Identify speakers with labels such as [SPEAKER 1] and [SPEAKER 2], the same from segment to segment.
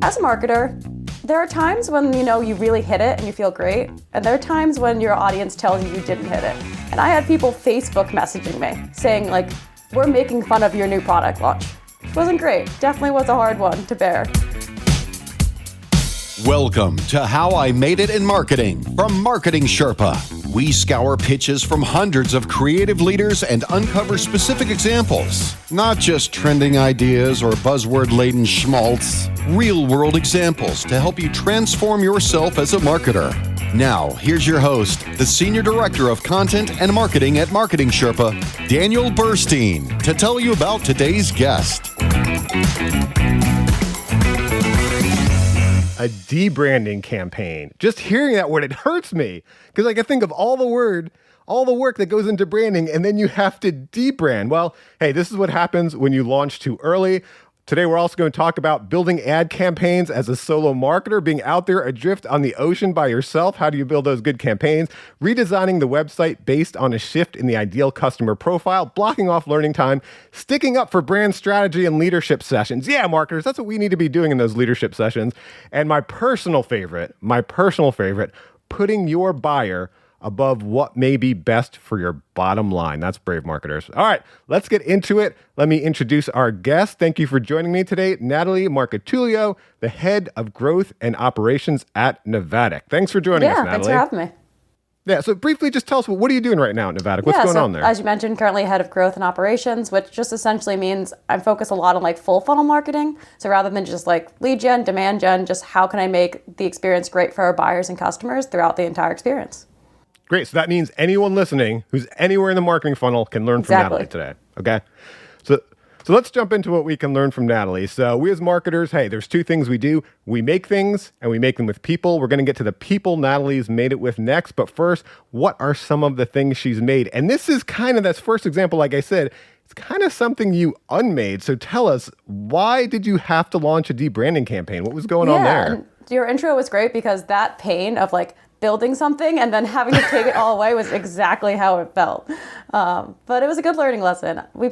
[SPEAKER 1] As a marketer, there are times when you really hit it and you feel great, and there are times when your audience tells you didn't hit it. And I had people Facebook messaging me saying like, we're making fun of your new product launch. Which wasn't great. Definitely was a hard one to bear.
[SPEAKER 2] Welcome to How I Made It in Marketing from Marketing Sherpa. We scour pitches from hundreds of creative leaders and uncover specific examples. Not just trending ideas or buzzword-laden schmaltz. Real-world examples to help you transform yourself as a marketer. Now, here's your host, the Senior Director of Content and Marketing at Marketing Sherpa, Daniel Burstein, to tell you about today's guest.
[SPEAKER 3] A debranding campaign. Just hearing that word, it hurts me because I can think of all the work that goes into branding, and then you have to debrand. Well, hey, this is what happens when you launch too early. Today, we're also going to talk about building ad campaigns as a solo marketer, being out there adrift on the ocean by yourself. How do you build those good campaigns? Redesigning the website based on a shift in the ideal customer profile, blocking off learning time, sticking up for brand strategy and leadership sessions. Yeah, marketers, that's what we need to be doing in those leadership sessions. And my personal favorite, putting your buyer above what may be best for your bottom line. That's brave, marketers. All right, let's get into it. Let me introduce our guest. Thank you for joining me today, Natalie Marketulio, the head of growth and operations at Nevadic. Thanks for joining us, Natalie.
[SPEAKER 1] Yeah, thanks for having me.
[SPEAKER 3] Yeah, so briefly, just tell us, what are you doing right now at Nevadic? What's going on there?
[SPEAKER 1] As you mentioned, currently head of growth and operations, which just essentially means I'm focused a lot on like full funnel marketing. So rather than just like lead gen, demand gen, just how can I make the experience great for our buyers and customers throughout the entire experience?
[SPEAKER 3] Great. So that means anyone listening who's anywhere in the marketing funnel can learn from Natalie today. Okay. So let's jump into what we can learn from Natalie. So we as marketers, hey, there's two things we do. We make things and we make them with people. We're going to get to the people Natalie's made it with next. But first, what are some of the things she's made? And this is kind of that first example, like I said, it's kind of something you unmade. So tell us, why did you have to launch a debranding campaign? What was going on there?
[SPEAKER 1] And your intro was great because that pain of like building something and then having to take it all away was exactly how it felt. But it was a good learning lesson. We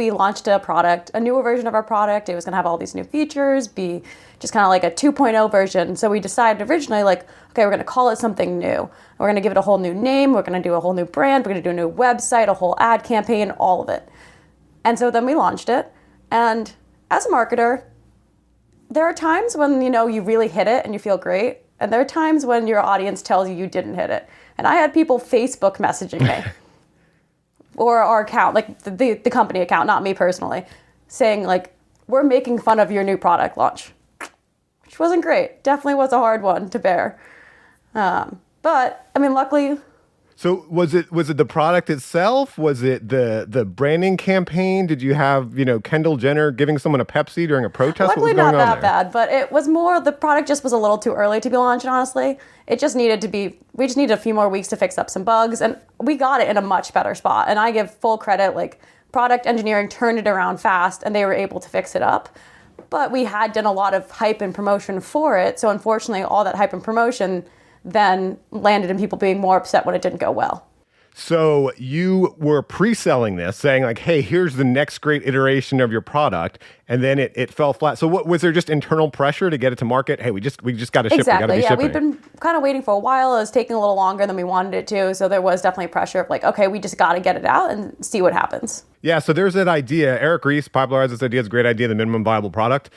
[SPEAKER 1] launched a newer version of our product. It was going to have all these new features, be just kind of like a 2.0 version. So we decided originally like, okay, we're going to call it something new. We're going to give it a whole new name. We're going to do a whole new brand. We're going to do a new website, a whole ad campaign, all of it. And so then we launched it. And as a marketer, there are times when, you really hit it and you feel great. And there are times when your audience tells you didn't hit it. And I had people Facebook messaging me or our account, like the company account, not me personally, saying like, we're making fun of your new product launch, which wasn't great. Definitely was a hard one to bear. But I mean, luckily.
[SPEAKER 3] So was it the product itself? Was it the branding campaign? Did you have, Kendall Jenner giving someone a Pepsi during a protest?
[SPEAKER 1] Luckily not that bad, but it was more, the product just was a little too early to be launched, honestly. It just we just needed a few more weeks to fix up some bugs, and we got it in a much better spot. And I give full credit, like product engineering turned it around fast and they were able to fix it up. But we had done a lot of hype and promotion for it. So unfortunately, all that hype and promotion then landed in people being more upset when it didn't go well.
[SPEAKER 3] So you were pre-selling this, saying like, hey, here's the next great iteration of your product, and then it fell flat. So what was there, just internal pressure to get it to market? Hey, we just got to ship.
[SPEAKER 1] Exactly. Yeah, we've been kind of waiting for a while. It was taking a little longer than we wanted it to. So there was definitely pressure of like, okay, we just got to get it out and see what happens. Yeah,
[SPEAKER 3] so there's that idea. Eric Ries popularized this idea. It's a great idea, the minimum viable product.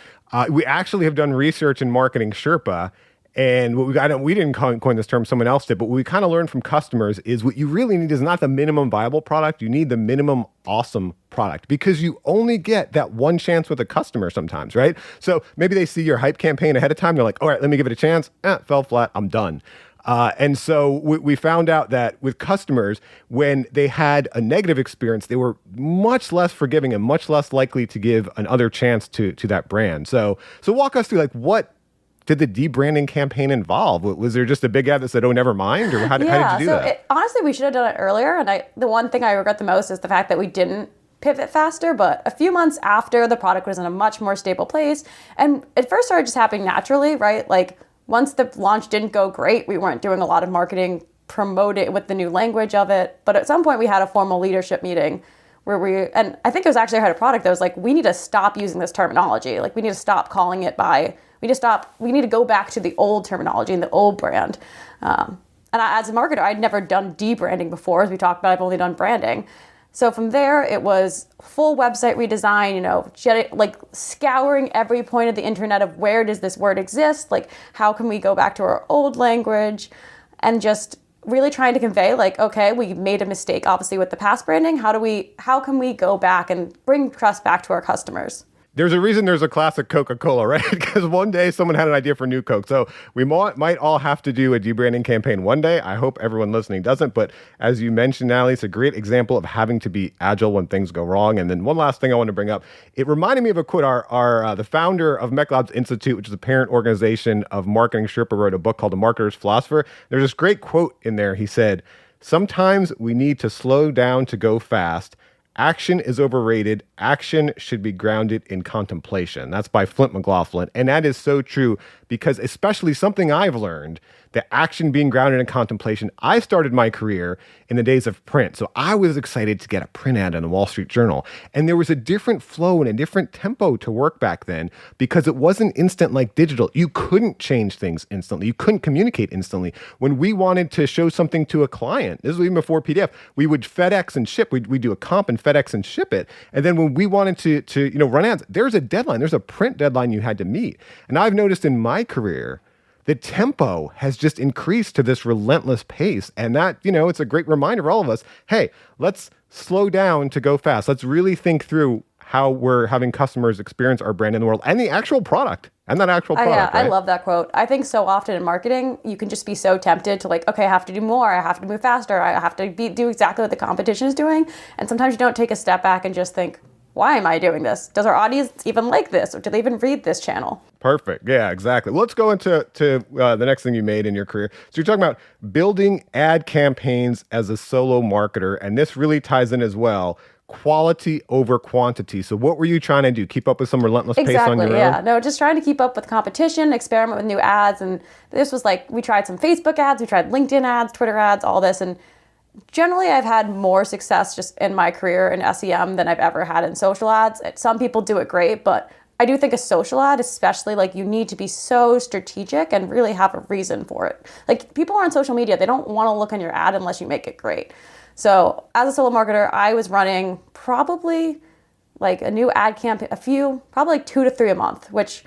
[SPEAKER 3] We actually have done research in Marketing Sherpa. And we didn't coin this term, someone else did, but what we kind of learned from customers is what you really need is not the minimum viable product, you need the minimum awesome product, because you only get that one chance with a customer sometimes, right? So maybe they see your hype campaign ahead of time, they're like, all right, let me give it a chance, fell flat, I'm done. And so we found out that with customers, when they had a negative experience, they were much less forgiving and much less likely to give another chance to that brand. So walk us through, like, what did the debranding campaign involve? Was there just a big ad that said, oh, never mind? Or how did you do that?
[SPEAKER 1] Honestly, we should have done it earlier. And the one thing I regret the most is the fact that we didn't pivot faster. But a few months after, the product was in a much more stable place. And it first started just happening naturally, right? Like once the launch didn't go great, we weren't doing a lot of marketing, promote it with the new language of it. But at some point we had a formal leadership meeting where and I think it was actually our head of product that was like, we need to stop using this terminology. Like we need to stop calling it by We need to go back to the old terminology and the old brand. As a marketer, I'd never done debranding before. As we talked about, I've only done branding. So from there, it was full website redesign, like scouring every point of the internet of where does this word exist? Like, how can we go back to our old language? And just really trying to convey, like, okay, we made a mistake, obviously, with the past branding. How can we go back and bring trust back to our customers?
[SPEAKER 3] There's a reason there's a classic Coca-Cola, right? Because one day someone had an idea for new Coke. So we might all have to do a debranding campaign one day. I hope everyone listening doesn't. But as you mentioned, Natalie, it's a great example of having to be agile when things go wrong. And then one last thing I want to bring up. It reminded me of a quote. The founder of McLeod's Institute, which is a parent organization of Marketing Sherpa, wrote a book called The Marketers Philosopher. There's this great quote in there. He said, "Sometimes we need to slow down to go fast. Action is overrated. Action should be grounded in contemplation." That's by Flint McLaughlin. And that is so true because especially something I've learned, the action being grounded in contemplation. I started my career in the days of print. So I was excited to get a print ad in the Wall Street Journal. And there was a different flow and a different tempo to work back then because it wasn't instant like digital. You couldn't change things instantly. You couldn't communicate instantly. When we wanted to show something to a client, this was even before PDF, we would FedEx and ship. We'd do a comp and FedEx and ship it. And then when we wanted to run ads, there's a deadline. There's a print deadline you had to meet. And I've noticed in my career, the tempo has just increased to this relentless pace. And that, it's a great reminder for all of us, hey, let's slow down to go fast. Let's really think through how we're having customers experience our brand in the world and the actual product. And that actual product,
[SPEAKER 1] Yeah,
[SPEAKER 3] right?
[SPEAKER 1] I love that quote. I think so often in marketing, you can just be so tempted to like, okay, I have to do more. I have to move faster. I have to do exactly what the competition is doing. And sometimes you don't take a step back and just think, why am I doing this? Does our audience even like this? Or do they even read this channel?
[SPEAKER 3] Perfect. Yeah, exactly. Well, let's go into the next thing you made in your career. So you're talking about building ad campaigns as a solo marketer. And this really ties in as well. Quality over quantity. So what were you trying to do? Keep up with some relentless pace on your own?
[SPEAKER 1] No, just trying to keep up with competition, experiment with new ads. And this was like, we tried some Facebook ads, we tried LinkedIn ads, Twitter ads, all this. And generally, I've had more success just in my career in SEM than I've ever had in social ads. Some people do it great, but I do think a social ad, especially, like, you need to be so strategic and really have a reason for it. Like, people are on social media, they don't want to look on your ad unless you make it great. So as a solo marketer, I was running probably like a new ad campaign, probably like 2 to 3 a month, which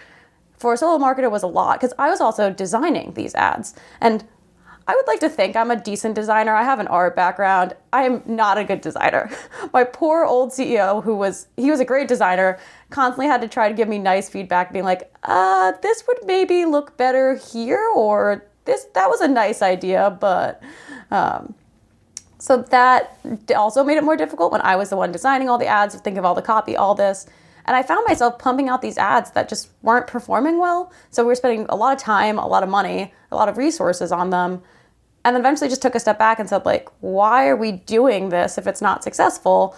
[SPEAKER 1] for a solo marketer was a lot because I was also designing these ads. And I would like to think I'm a decent designer. I have an art background. I am not a good designer. My poor old CEO, he was a great designer, constantly had to try to give me nice feedback, being like, this would maybe look better here, or that was a nice idea, but so that also made it more difficult when I was the one designing all the ads, think of all the copy, all this. And I found myself pumping out these ads that just weren't performing well. So we were spending a lot of time, a lot of money, a lot of resources on them. And then eventually just took a step back and said, like, why are we doing this if it's not successful?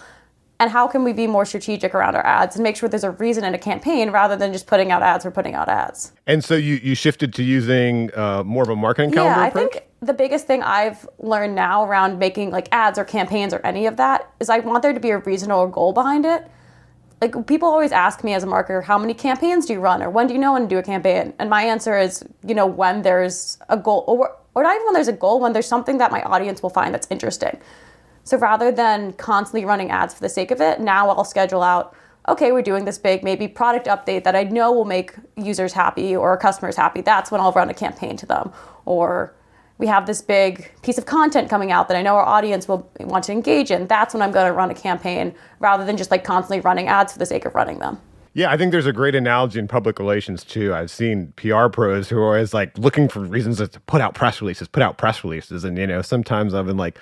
[SPEAKER 1] And how can we be more strategic around our ads and make sure there's a reason in a campaign rather than just putting out ads for putting out ads?
[SPEAKER 3] And so you shifted to using more of a marketing calendar approach?
[SPEAKER 1] Yeah, I think the biggest thing I've learned now around making like ads or campaigns or any of that is I want there to be a reason or a goal behind it. Like, people always ask me as a marketer, how many campaigns do you run? Or when do you know when to do a campaign? And my answer is, when there's a goal, or not even when there's a goal, when there's something that my audience will find that's interesting. So rather than constantly running ads for the sake of it, now I'll schedule out, okay, we're doing this big maybe product update that I know will make users happy or customers happy. That's when I'll run a campaign to them. Or we have this big piece of content coming out that I know our audience will want to engage in. That's when I'm going to run a campaign rather than just like constantly running ads for the sake of running them.
[SPEAKER 3] Yeah, I think there's a great analogy in public relations too. I've seen PR pros who are always like looking for reasons to put out press releases. And, sometimes I've been like,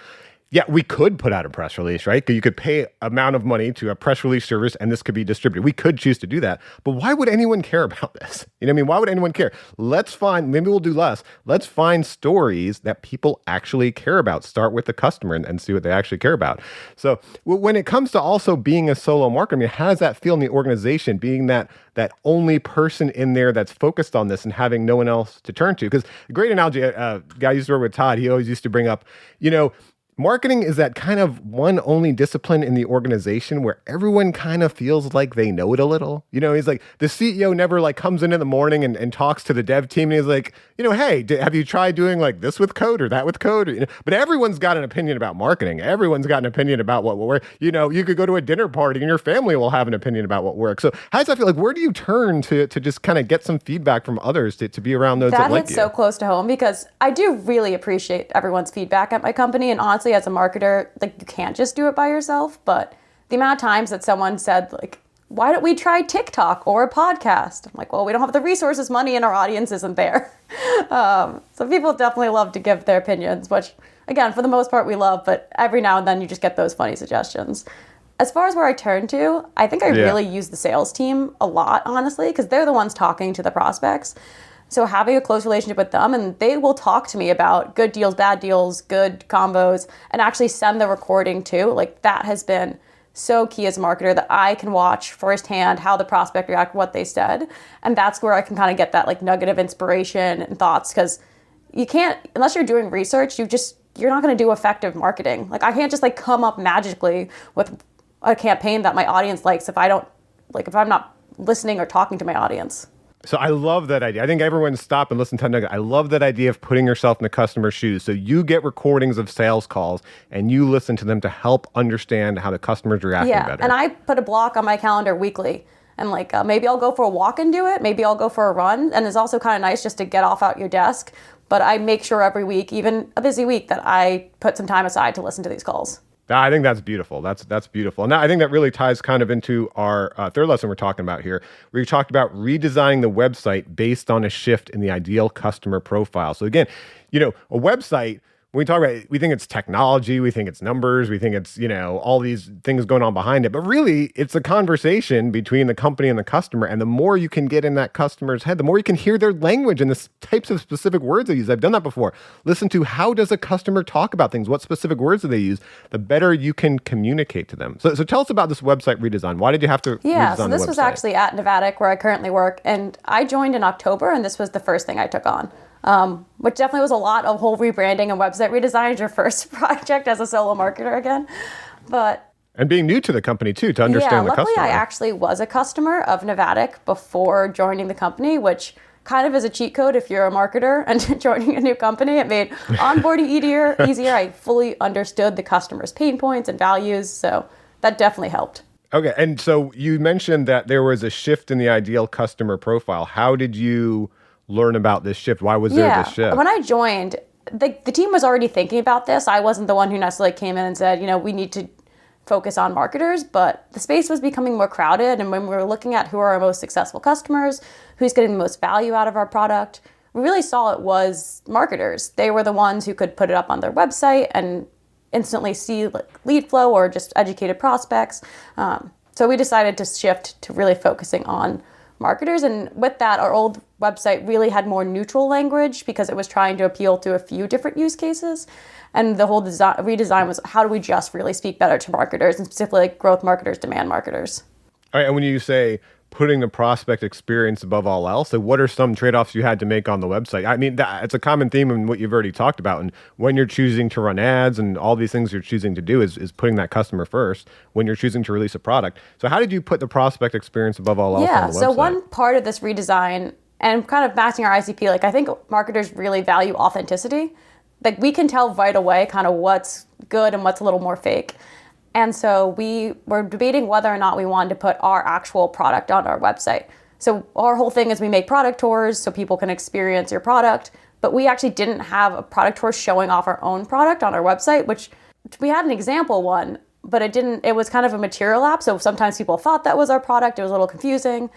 [SPEAKER 3] yeah, we could put out a press release, right? You could pay amount of money to a press release service and this could be distributed. We could choose to do that. But why would anyone care about this? Why would anyone care? Maybe we'll do less. Let's find stories that people actually care about. Start with the customer and see what they actually care about. So when it comes to also being a solo marketer, how does that feel in the organization, being that only person in there that's focused on this and having no one else to turn to? Because a great analogy, a guy I used to work with, Todd, he always used to bring up, marketing is that kind of one only discipline in the organization where everyone kind of feels like they know it a little. He's like, the CEO never like comes in the morning and talks to the dev team and he's like, hey, have you tried doing like this with code or that with code? But everyone's got an opinion about marketing. Everyone's got an opinion about what will work. You could go to a dinner party and your family will have an opinion about what works. So how does that feel? Like, where do you turn to just kind of get some feedback from others to be around those that like you?
[SPEAKER 1] That hits so close to home because I do really appreciate everyone's feedback at my company. And honestly, as a marketer, like, you can't just do it by yourself. But the amount of times that someone said, like, why don't we try TikTok or a podcast? I'm like, well, we don't have the resources, money, and our audience isn't there. So people definitely love to give their opinions, which, again, for the most part, we love. But every now and then you just get those funny suggestions. As far as where I turn to, I think I really use the sales team a lot, honestly, because they're the ones talking to the prospects. So having a close relationship with them, and they will talk to me about good deals, bad deals, good combos, and actually send the recording too. Like, that has been so key as a marketer, that I can watch firsthand how the prospect react, what they said. And that's where I can kind of get that like nugget of inspiration and thoughts, because you can't, unless you're doing research, you're not going to do effective marketing. Like, I can't just like come up magically with a campaign that my audience likes if I'm not listening or talking to my audience.
[SPEAKER 3] So I love that idea. I think everyone stop and listen to that nugget. I love that idea of putting yourself in the customer's shoes. So you get recordings of sales calls and you listen to them to help understand how the customer's reacting better.
[SPEAKER 1] And I put a block on my calendar weekly. And like, maybe I'll go for a walk and do it. Maybe I'll go for a run. And it's also kind of nice just to get off out your desk. But I make sure every week, even a busy week, that I put some time aside to listen to these calls.
[SPEAKER 3] I think that's beautiful. That's beautiful. Now, I think that really ties kind of into our third lesson we're talking about here. We talked about redesigning the website based on a shift in the ideal customer profile. So again, a website, when we talk about it, we think it's technology, we think it's numbers, we think it's, all these things going on behind it. But really, it's a conversation between the company and the customer. And the more you can get in that customer's head, the more you can hear their language and the types of specific words they use. I've done that before. Listen to how does a customer talk about things? What specific words do they use? The better you can communicate to them. So tell us about this website redesign. Why did you have to redesign the website?
[SPEAKER 1] So this was actually at Nevadic, where I currently work. And I joined in October, and this was the first thing I took on. Which definitely was a lot of whole rebranding and website redesign. Is your first project as a solo marketer again. And
[SPEAKER 3] being new to the company too, to understand the customer.
[SPEAKER 1] Luckily I actually was a customer of Nevadic before joining the company, which kind of is a cheat code if you're a marketer and joining a new company. It made onboarding easier. I fully understood the customer's pain points and values, so that definitely helped.
[SPEAKER 3] Okay, and so you mentioned that there was a shift in the ideal customer profile. How did you learn about this shift? Why was there this shift?
[SPEAKER 1] When I joined, the team was already thinking about this. I wasn't the one who necessarily came in and said, we need to focus on marketers, but the space was becoming more crowded. And when we were looking at who are our most successful customers, who's getting the most value out of our product, we really saw it was marketers. They were the ones who could put it up on their website and instantly see like lead flow or just educated prospects. So we decided to shift to really focusing on marketers. And with that, our old website really had more neutral language because it was trying to appeal to a few different use cases. And the whole redesign was, how do we just really speak better to marketers, and specifically like growth marketers, demand marketers?
[SPEAKER 3] All right, and when you say putting the prospect experience above all else, so what are some trade-offs you had to make on the website? I mean, it's a common theme in what you've already talked about. And when you're choosing to run ads and all these things you're choosing to do is putting that customer first when you're choosing to release a product. So how did you put the prospect experience above all else on the website?
[SPEAKER 1] So one part of this redesign and kind of matching our ICP, like I think marketers really value authenticity. Like we can tell right away kind of what's good and what's a little more fake. And so we were debating whether or not we wanted to put our actual product on our website. So our whole thing is we make product tours so people can experience your product, but we actually didn't have a product tour showing off our own product on our website, which we had an example one, but it was kind of a material app. So sometimes people thought that was our product. It was a little confusing.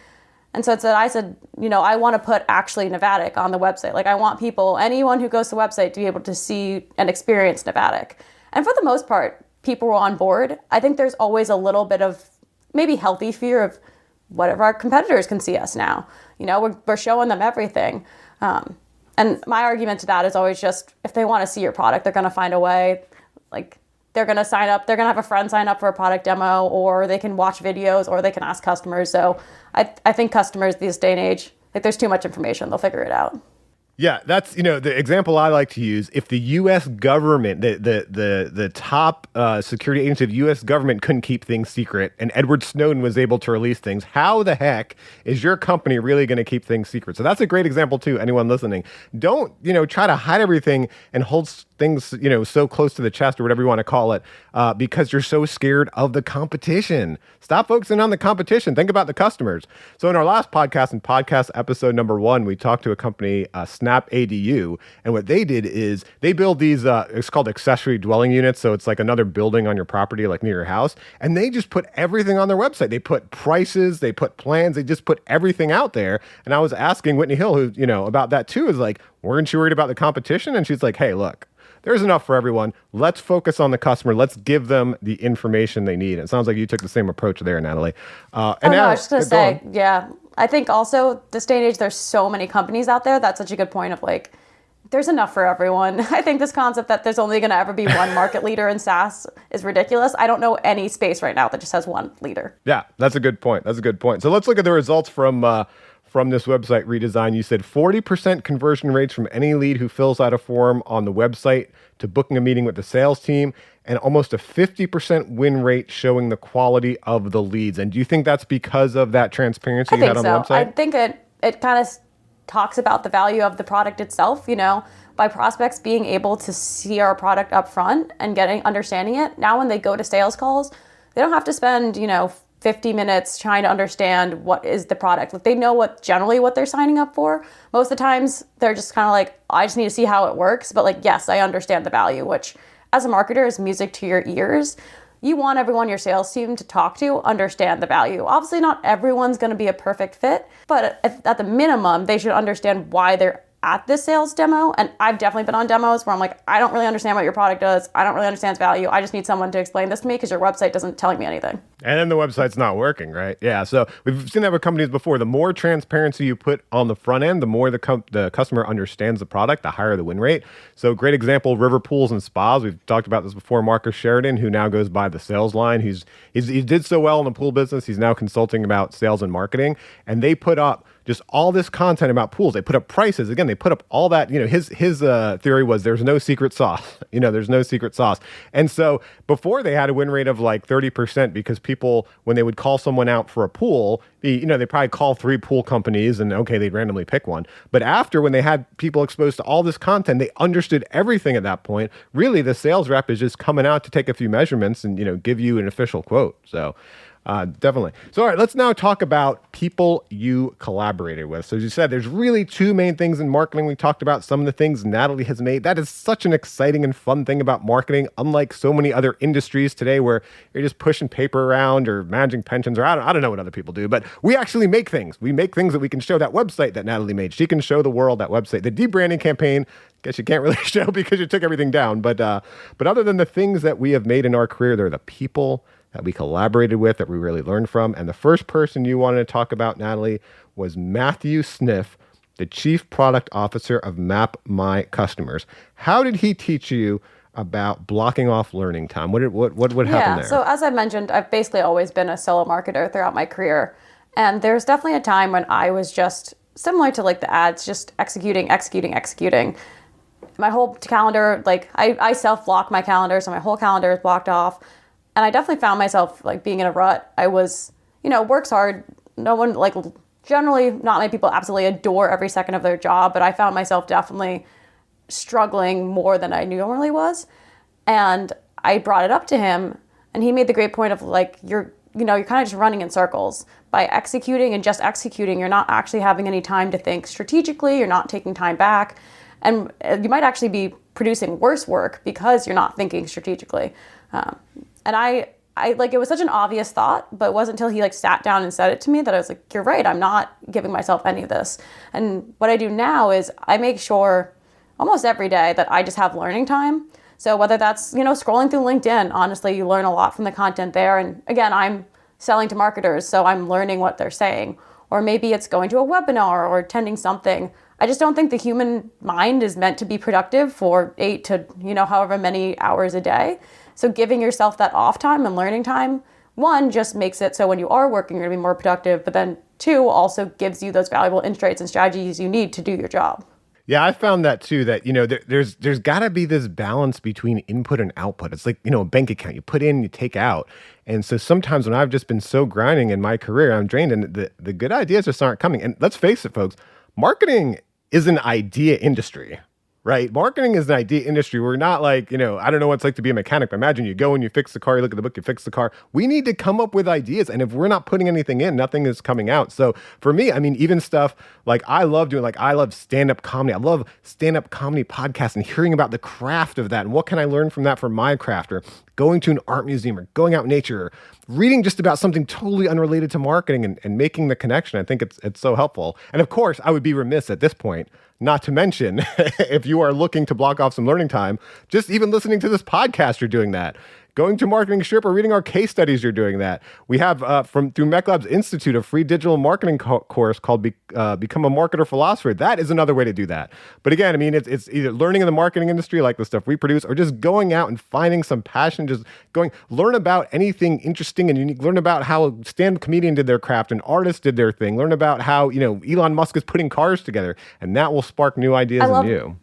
[SPEAKER 1] And so I said, I want to put actually Nevadic on the website. Like I want anyone who goes to the website to be able to see and experience Nevadic. And for the most part, people were on board. I think there's always a little bit of maybe healthy fear of what if our competitors can see us now? We're showing them everything. And my argument to that is always just, if they want to see your product, they're going to find a way. Like they're going to sign up, they're going to have a friend sign up for a product demo, or they can watch videos, or they can ask customers. So I think customers these day and age, if there's too much information, they'll figure it out.
[SPEAKER 3] Yeah, that's the example I like to use. If the U.S. government, the top security agency of the U.S. government couldn't keep things secret, and Edward Snowden was able to release things, how the heck is your company really going to keep things secret? So that's a great example too. Anyone listening, don't try to hide everything and hold things so close to the chest or whatever you want to call it because you're so scared of the competition. Stop focusing on the competition. Think about the customers. So in our last podcast, in podcast episode number 1, we talked to a company, Snap ADU, and what they did is they build these, it's called accessory dwelling units. So it's like another building on your property, like near your house. And they just put everything on their website. They put prices, they put plans, they just put everything out there. And I was asking Whitney Hill, who, about that too, is like, weren't you worried about the competition? And she's like, hey, look, there's enough for everyone. Let's focus on the customer. Let's give them the information they need. It sounds like you took the same approach there, Natalie.
[SPEAKER 1] I was just going to say, yeah, I think also this day and age, there's so many companies out there. That's such a good point of like, there's enough for everyone. I think this concept that there's only going to ever be one market leader in SaaS is ridiculous. I don't know any space right now that just has one leader.
[SPEAKER 3] Yeah, that's a good point. So let's look at the results from this website Redesign. You said 40% conversion rates from any lead who fills out a form on the website to booking a meeting with the sales team, and almost a 50% win rate showing the quality of the leads. And do you think that's because of that transparency you had on the website?
[SPEAKER 1] I think it kind of talks about the value of the product itself, by prospects being able to see our product up front and understanding it. Now when they go to sales calls, they don't have to spend, 50 minutes trying to understand what is the product. Like they know generally what they're signing up for. Most of the times they're just kind of like, I just need to see how it works. But like, yes, I understand the value, which as a marketer is music to your ears. You want everyone your sales team to talk to understand the value. Obviously not everyone's going to be a perfect fit, but at the minimum, they should understand why they're at this sales demo. And I've definitely been on demos where I'm like, I don't really understand what your product does. I don't really understand its value. I just need someone to explain this to me because your website doesn't tell me anything.
[SPEAKER 3] And then the website's not working, right? Yeah. So we've seen that with companies before. The more transparency you put on the front end, the more the customer understands the product, the higher the win rate. So great example, River Pools and Spas. We've talked about this before. Marcus Sheridan, who now goes by the sales line. He did so well in the pool business. He's now consulting about sales and marketing. And they put up just all this content about pools. They put up prices. Again, they put up all that. His theory was there's no secret sauce. There's no secret sauce. And so before they had a win rate of like 30% because people, when they would call someone out for a pool, they probably call 3 pool companies and okay, they'd randomly pick one. But after, when they had people exposed to all this content, they understood everything at that point. Really, the sales rep is just coming out to take a few measurements and give you an official quote. So definitely. So, all right, let's now talk about people you collaborated with. So as you said, there's really 2 main things in marketing. We talked about some of the things Natalie has made. That is such an exciting and fun thing about marketing, unlike so many other industries today where you're just pushing paper around or managing pensions, or I don't know what other people do, but we actually make things. We make things that we can show. That website that Natalie made, she can show the world that website. The debranding campaign, guess you can't really show because you took everything down. But other than the things that we have made in our career, they're the people that we collaborated with, that we really learned from. And the first person you wanted to talk about, Natalie, was Matthew Sniff, the Chief Product Officer of Map My Customers. How did he teach you about blocking off learning time? What happen there?
[SPEAKER 1] So as I mentioned, I've basically always been a solo marketer throughout my career. And there's definitely a time when I was just similar to like the ads, just executing. My whole calendar, like I self-block my calendar, so my whole calendar is blocked off. And I definitely found myself like being in a rut. I was, works hard. No one, like generally not many people absolutely adore every second of their job, but I found myself definitely struggling more than I normally was. And I brought it up to him and he made the great point of like, you're kind of just running in circles. By executing and just executing, you're not actually having any time to think strategically. You're not taking time back. And you might actually be producing worse work because you're not thinking strategically. And I like, it was such an obvious thought, but it wasn't until he like sat down and said it to me that I was like, you're right. I'm not giving myself any of this. And what I do now is I make sure almost every day that I just have learning time. So whether that's, scrolling through LinkedIn, honestly, you learn a lot from the content there. And again, I'm selling to marketers, so I'm learning what they're saying. Or maybe it's going to a webinar or attending something. I just don't think the human mind is meant to be productive for 8 to, however many hours a day. So giving yourself that off time and learning time, 1, just makes it so when you are working, you're going to be more productive. But then 2, also gives you those valuable insights and strategies you need to do your job.
[SPEAKER 3] Yeah, I found that too, that, there's got to be this balance between input and output. It's like, a bank account. You put in, you take out. And so sometimes when I've just been so grinding in my career, I'm drained and the good ideas just aren't coming. And let's face it, folks, marketing is an idea industry. Right? Marketing is an idea industry. We're not like, I don't know what it's like to be a mechanic, but imagine you go and you fix the car, you look at the book, you fix the car. We need to come up with ideas. And if we're not putting anything in, nothing is coming out. So for me, even stuff like I love stand-up comedy. I love stand-up comedy podcasts and hearing about the craft of that. And what can I learn from that for my craft, or going to an art museum, or going out in nature, or reading just about something totally unrelated to marketing and making the connection. I think it's so helpful. And of course, I would be remiss at this point not to mention, if you are looking to block off some learning time, just even listening to this podcast, you're doing that. Going to Marketing Sherpa, reading our case studies, you're doing that. We have through MECLab's Institute, a free digital marketing course called Become a Marketer Philosopher. That is another way to do that. But again, it's either learning in the marketing industry, like the stuff we produce, or just going out and finding some passion, learn about anything interesting and unique. Learn about how a stand-up comedian did their craft, and artists did their thing. Learn about how, Elon Musk is putting cars together, and that will spark new ideas in you.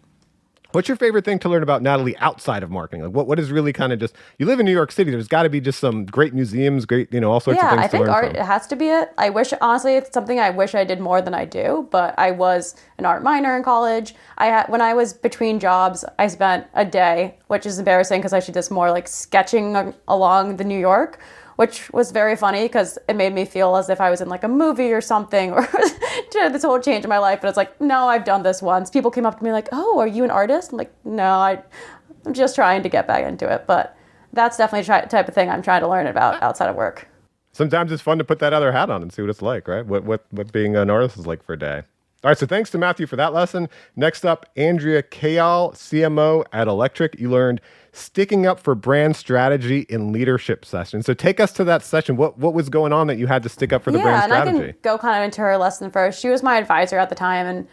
[SPEAKER 3] What's your favorite thing to learn about, Natalie, outside of marketing? Like what is really kind of just, you live in New York City, there's got to be just some great museums, great, all sorts of things to learn from. Yeah, I think
[SPEAKER 1] art has to be it. I wish, honestly, it's something I wish I did more than I do, but I was an art minor in college. When I was between jobs, I spent a day, which is embarrassing because I should just more like sketching along the New York, which was very funny because it made me feel as if I was in like a movie or something, or this whole change in my life. But it's like, no, I've done this once. People came up to me like, oh, are you an artist? I'm like, no, I'm just trying to get back into it. But that's definitely the type of thing I'm trying to learn about outside of work.
[SPEAKER 3] Sometimes it's fun to put that other hat on and see what it's like, right? What being an artist is like for a day. All right, so thanks to Matthew for that lesson. Next up, Andrea Kayal, CMO at Electric. You learned sticking up for brand strategy in leadership session. So take us to that session. What was going on that you had to stick up for the brand strategy?
[SPEAKER 1] Yeah, and I can go kind of into her lesson first. She was my advisor at the time, and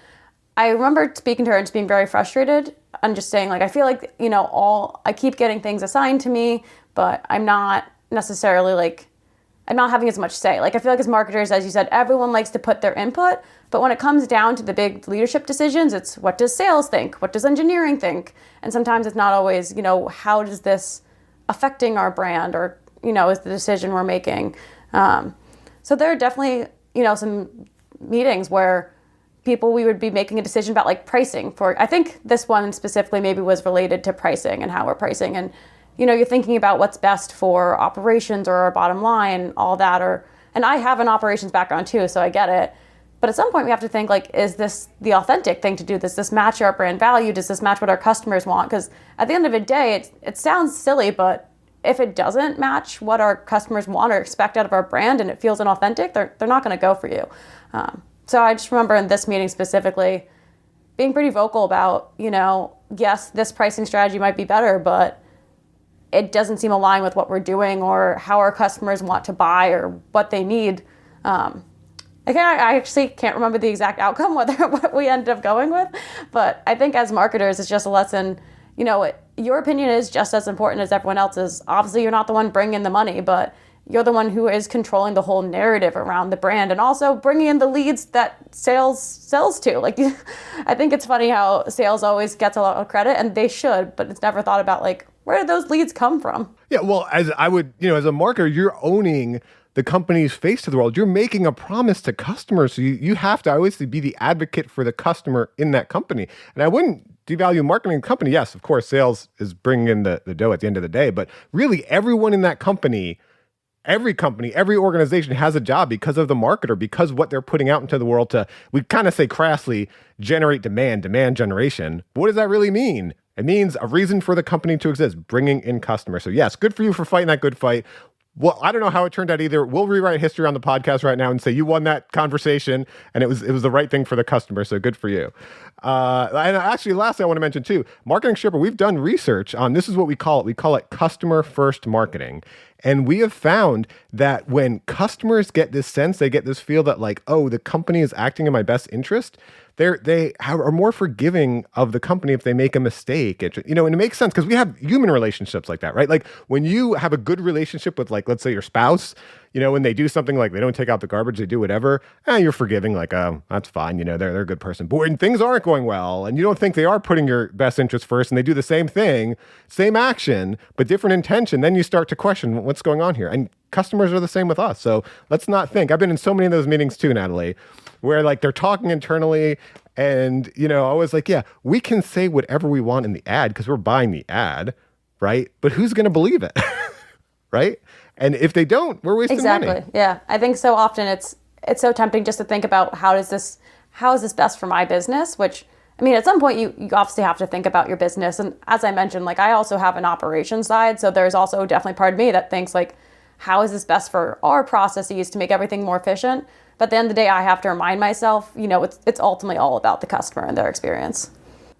[SPEAKER 1] I remember speaking to her and just being very frustrated and just saying, like, I feel like, I keep getting things assigned to me, but I'm not necessarily I'm not having as much say. Like, I feel like as marketers, as you said, everyone likes to put their input, but when it comes down to the big leadership decisions, it's what does sales think? What does engineering think? And sometimes it's not always, how does this affecting our brand, or, is the decision we're making? So there are definitely, some meetings where we would be making a decision about like pricing I think this one specifically maybe was related to pricing and how we're pricing. And you're thinking about what's best for operations or our bottom line, all that. And I have an operations background too, so I get it. But at some point we have to think, like, is this the authentic thing to do? Does this match our brand value? Does this match what our customers want? Because at the end of the day, it sounds silly, but if it doesn't match what our customers want or expect out of our brand and it feels inauthentic, they're not going to go for you. So I just remember in this meeting specifically being pretty vocal about, yes, this pricing strategy might be better, but it doesn't seem aligned with what we're doing or how our customers want to buy or what they need. I actually can't remember the exact outcome, what we ended up going with, but I think as marketers, it's just a lesson, your opinion is just as important as everyone else's. Obviously, you're not the one bringing in the money, but you're the one who is controlling the whole narrative around the brand and also bringing in the leads that sales sells to. Like, I think it's funny how sales always gets a lot of credit, and they should, but it's never thought about, like, where did those leads come from?
[SPEAKER 3] Yeah, well, as I would, as a marketer, you're owning the company's face to the world. You're making a promise to customers. So you have to always be the advocate for the customer in that company. And I wouldn't devalue marketing company. Yes, of course, sales is bringing in the dough at the end of the day. But really, everyone in that company, every organization has a job because of the marketer, because what they're putting out into the world to, we kind of say crassly, generate demand generation. What does that really mean? It means a reason for the company to exist, bringing in customers. So yes, good for you for fighting that good fight. Well, I don't know how it turned out either. We'll rewrite history on the podcast right now and say you won that conversation and it was the right thing for the customer. So good for you. And actually, lastly, I want to mention too, Marketing Sherpa, we've done research on, this is what we call it. We call it customer first marketing. And we have found that when customers get this sense, they get this feel that like, oh, the company is acting in my best interest, they are more forgiving of the company if they make a mistake. And it makes sense because we have human relationships like that, right? Like when you have a good relationship with, like, let's say your spouse, when they do something like they don't take out the garbage, they do whatever, you're forgiving, like, that's fine, they're a good person. But when things aren't going well and you don't think they are putting your best interest first and they do the same thing, same action, but different intention, then you start to question what's going on here. And customers are the same with us. So let's not think. I've been in so many of those meetings too, Natalie, where like they're talking internally and, I was like, yeah, we can say whatever we want in the ad because we're buying the ad, right? But who's going to believe it, right? And if they don't, we're wasting money.
[SPEAKER 1] Exactly. Yeah. I think so often it's so tempting just to think about how is this best for my business, which, I mean, at some point you obviously have to think about your business. And as I mentioned, like I also have an operations side. So there's also definitely part of me that thinks like, how is this best for our processes to make everything more efficient? But at the end of the day, I have to remind myself, it's ultimately all about the customer and their experience.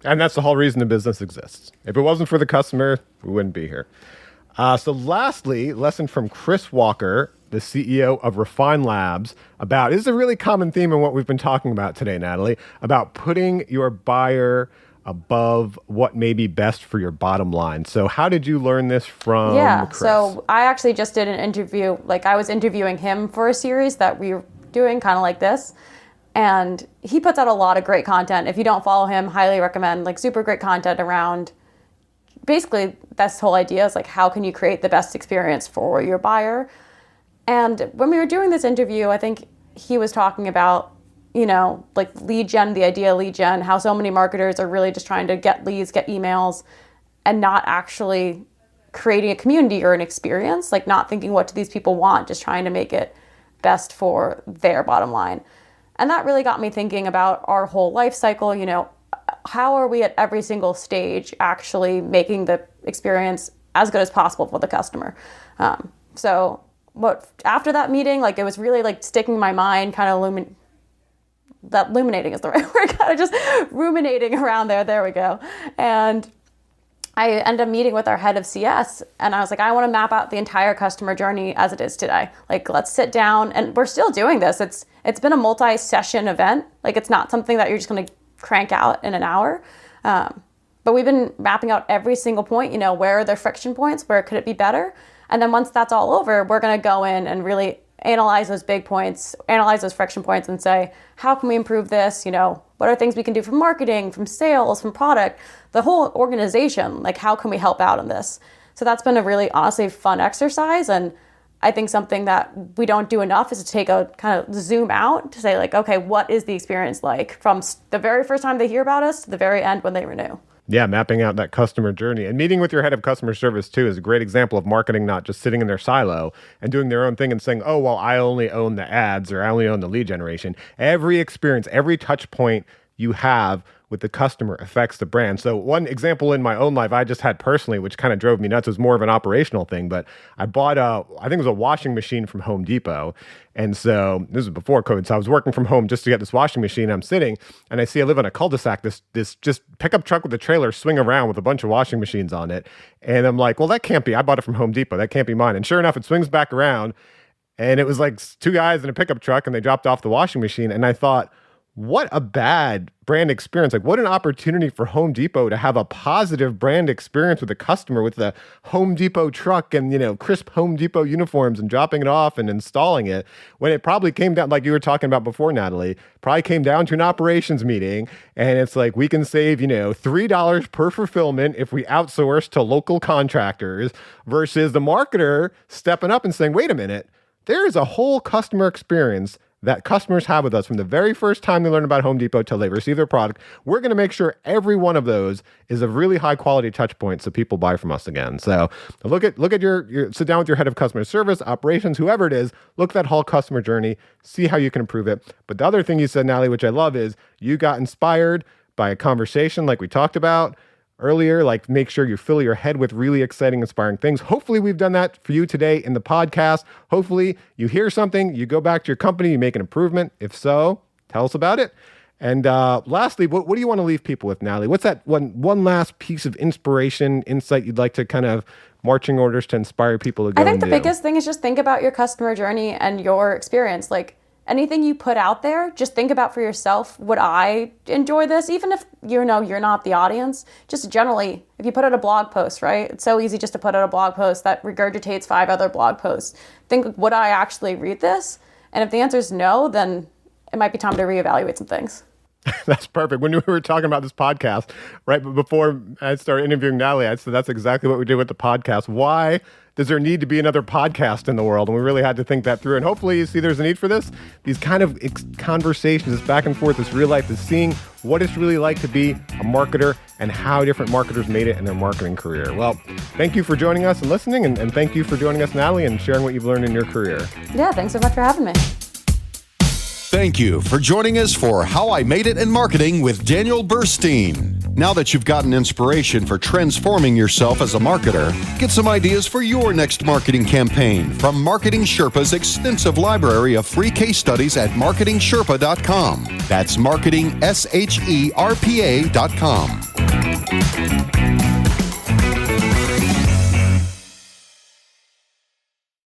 [SPEAKER 3] And that's the whole reason the business exists. If it wasn't for the customer, we wouldn't be here. So lastly, lesson from Chris Walker, the CEO of Refine Labs, this is a really common theme in what we've been talking about today, Natalie, about putting your buyer above what may be best for your bottom line. So how did you learn this from Chris?
[SPEAKER 1] So I actually just did an interview, like I was interviewing him for a series that we were doing kind of like this. And he puts out a lot of great content. If you don't follow him, highly recommend, like super great content around basically this whole idea is like, how can you create the best experience for your buyer? And when we were doing this interview, I think he was talking about, like lead gen, the idea of lead gen, how so many marketers are really just trying to get leads, get emails, and not actually creating a community or an experience, like not thinking what do these people want, just trying to make it best for their bottom line. And that really got me thinking about our whole life cycle, how are we at every single stage actually making the experience as good as possible for the customer? So after that meeting, like it was really like sticking in my mind, kind of illuminating is the right word, kind of just ruminating around there. There we go. And I ended up meeting with our head of CS and I was like, I want to map out the entire customer journey as it is today. Like, let's sit down, and we're still doing this. It's been a multi-session event. Like, it's not something that you're just going to crank out in an hour. But we've been mapping out every single point, where are the friction points, where could it be better? And then once that's all over, we're going to go in and really analyze those big points, analyze those friction points and say, how can we improve this? What are things we can do from marketing, from sales, from product, the whole organization? Like, how can we help out in this? So that's been a really, honestly, fun exercise. And I think something that we don't do enough is to take a kind of zoom out to say like, okay, what is the experience like from the very first time they hear about us to the very end when they renew?
[SPEAKER 3] Yeah, mapping out that customer journey. And meeting with your head of customer service, too, is a great example of marketing not just sitting in their silo and doing their own thing and saying, oh, well, I only own the ads or I only own the lead generation. Every experience, every touch point you have with the customer affects the brand. So one example in my own life I just had personally, which kind of drove me nuts, was more of an operational thing, but I bought I think it was a washing machine from Home Depot. And so this was before COVID. So I was working from home just to get this washing machine. I'm sitting and I live on a cul-de-sac, this just pickup truck with a trailer swing around with a bunch of washing machines on it. And I'm like, well, that can't be, I bought it from Home Depot. That can't be mine. And sure enough, it swings back around and it was like two guys in a pickup truck and they dropped off the washing machine. And I thought, what a bad brand experience. Like, what an opportunity for Home Depot to have a positive brand experience with a customer with the Home Depot truck and, crisp Home Depot uniforms and dropping it off and installing it, when it probably came down, like you were talking about before, Natalie, probably came down to an operations meeting. And it's like, we can save, $3 per fulfillment if we outsource to local contractors, versus the marketer stepping up and saying, wait a minute, there is a whole customer experience that customers have with us from the very first time they learn about Home Depot till they receive their product. We're going to make sure every one of those is a really high quality touch point so people buy from us again. So look at your sit down with your head of customer service, operations, whoever it is, look at that whole customer journey, see how you can improve it. But the other thing you said, Natalie, which I love, is you got inspired by a conversation like we talked about earlier. Like, make sure you fill your head with really exciting, inspiring things. Hopefully we've done that for you today in the podcast. Hopefully you hear something, you go back to your company, you make an improvement. If so, tell us about it. And lastly, what do you want to leave people with, Natalie? What's that one last piece of inspiration, insight you'd like to kind of marching orders to inspire people to go?
[SPEAKER 1] I think the biggest thing is just think about your customer journey and your experience. Like, anything you put out there, just think about for yourself, would I enjoy this? Even if you're not the audience, just generally, if you put out a blog post, right? It's so easy just to put out a blog post that regurgitates 5 other blog posts. Think, would I actually read this? And if the answer is no, then it might be time to reevaluate some things.
[SPEAKER 3] That's perfect. When we were talking about this podcast, right before I started interviewing Natalie, I said that's exactly what we did with the podcast. Why does there need to be another podcast in the world? And we really had to think that through. And hopefully you see there's a need for this. These kind of conversations, this back and forth, this real life, this seeing what it's really like to be a marketer and how different marketers made it in their marketing career. Well, thank you for joining us and listening. And thank you for joining us, Natalie, and sharing what you've learned in your career.
[SPEAKER 1] Yeah, thanks so much for having me.
[SPEAKER 2] Thank you for joining us for How I Made It in Marketing with Daniel Burstein. Now that you've gotten inspiration for transforming yourself as a marketer, get some ideas for your next marketing campaign from Marketing Sherpa's extensive library of free case studies at marketingsherpa.com. That's marketingsherpa.com.